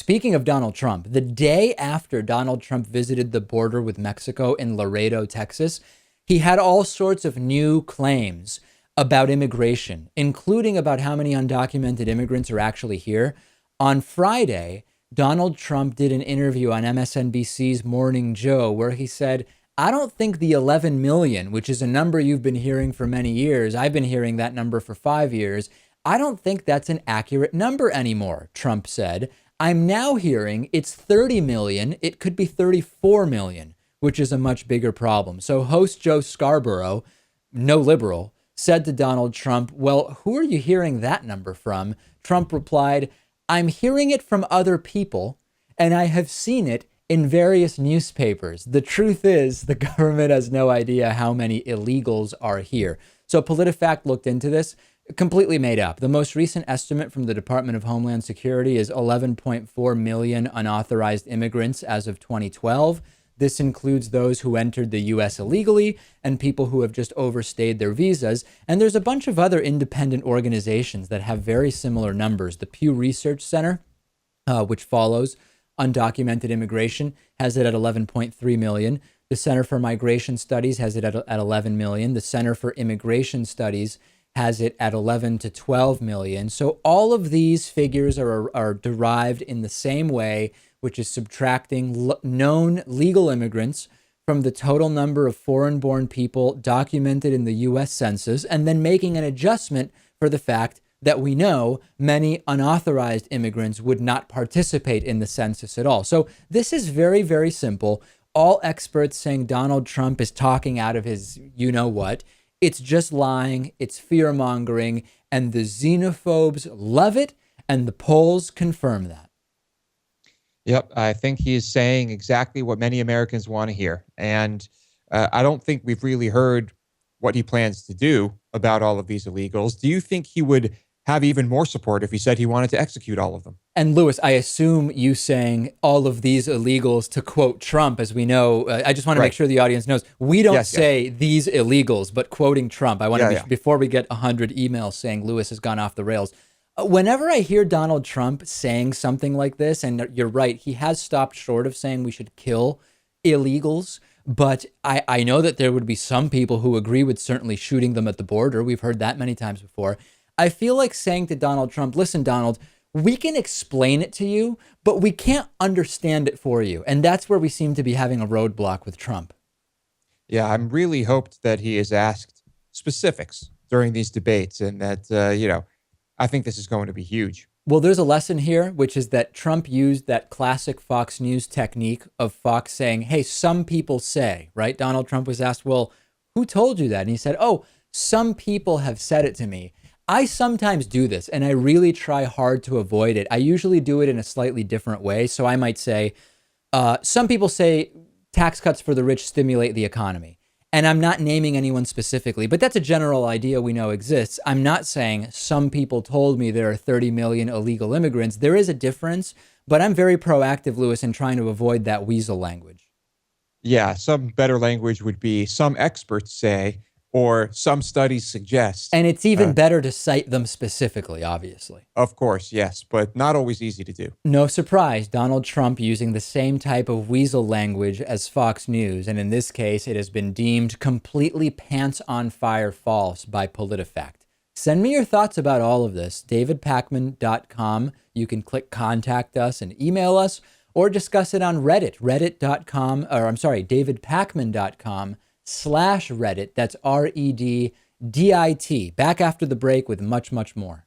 speaking of Donald Trump, the day after Donald Trump visited the border with Mexico in Laredo, Texas, he had all sorts of new claims about immigration, including about how many undocumented immigrants are actually here. On Friday, Donald Trump did an interview on MSNBC's Morning Joe where he said, I don't think the 11 million, which is a number you've been hearing for many years, I've been hearing that number for 5 years, I don't think that's an accurate number anymore, Trump said. I'm now hearing it's 30 million. It could be 34 million, which is a much bigger problem. So host Joe Scarborough, no liberal, said to Donald Trump, well, who are you hearing that number from? Trump replied, I'm hearing it from other people, and I have seen it in various newspapers. The truth is, the government has no idea how many illegals are here. So PolitiFact looked into this, completely made up. The most recent estimate from the Department of Homeland Security is 11.4 million unauthorized immigrants as of 2012. This includes those who entered the U.S. illegally and people who have just overstayed their visas. And there's a bunch of other independent organizations that have very similar numbers. The Pew Research Center, which follows undocumented immigration, has it at 11.3 million. The Center for Migration Studies has it at 11 million. The Center for Immigration Studies has it at 11 to 12 million. So all of these figures are derived in the same way, which is subtracting known legal immigrants from the total number of foreign-born people documented in the U.S. Census, and then making an adjustment for the fact that we know many unauthorized immigrants would not participate in the census at all. So this is very, very simple. All experts saying Donald Trump is talking out of his you-know-what. It's just lying, it's fear-mongering, and the xenophobes love it, and the polls confirm that. Yep, I think he is saying exactly what many Americans want to hear. And I don't think we've really heard what he plans to do about all of these illegals. Do you think he would have even more support if he said he wanted to execute all of them? And Lewis, I assume you saying all of these illegals to quote Trump, as we know, I just want to make sure the audience knows, we don't say these illegals, but quoting Trump. I want to be, before we get 100 emails saying Lewis has gone off the rails. Whenever I hear Donald Trump saying something like this, and you're right, he has stopped short of saying we should kill illegals, but I know that there would be some people who agree with certainly shooting them at the border. We've heard that many times before. I feel like saying to Donald Trump, listen, Donald, we can explain it to you, but we can't understand it for you. And that's where we seem to be having a roadblock with Trump. Yeah, I'm really hoped that he is asked specifics during these debates and that, I think this is going to be huge. Well, there's a lesson here, which is that Trump used that classic Fox News technique of Fox saying, hey, some people say, right? Donald Trump was asked, well, who told you that? And he said, oh, some people have said it to me. I sometimes do this, and I really try hard to avoid it. I usually do it in a slightly different way. So I might say, some people say tax cuts for the rich stimulate the economy. And I'm not naming anyone specifically, but that's a general idea we know exists. I'm not saying some people told me there are 30 million illegal immigrants. There is a difference, but I'm very proactive, Lewis, in trying to avoid that weasel language. Yeah, some better language would be some experts say, or some studies suggest. And it's even better to cite them specifically, obviously. Of course, yes, but not always easy to do. No surprise, Donald Trump using the same type of weasel language as Fox News, and in this case, it has been deemed completely pants-on-fire false by PolitiFact. Send me your thoughts about all of this, davidpakman.com. You can click contact us and email us, or discuss it on Reddit, davidpakman.com/Reddit. That's REDDIT. Back after the break with much, much more.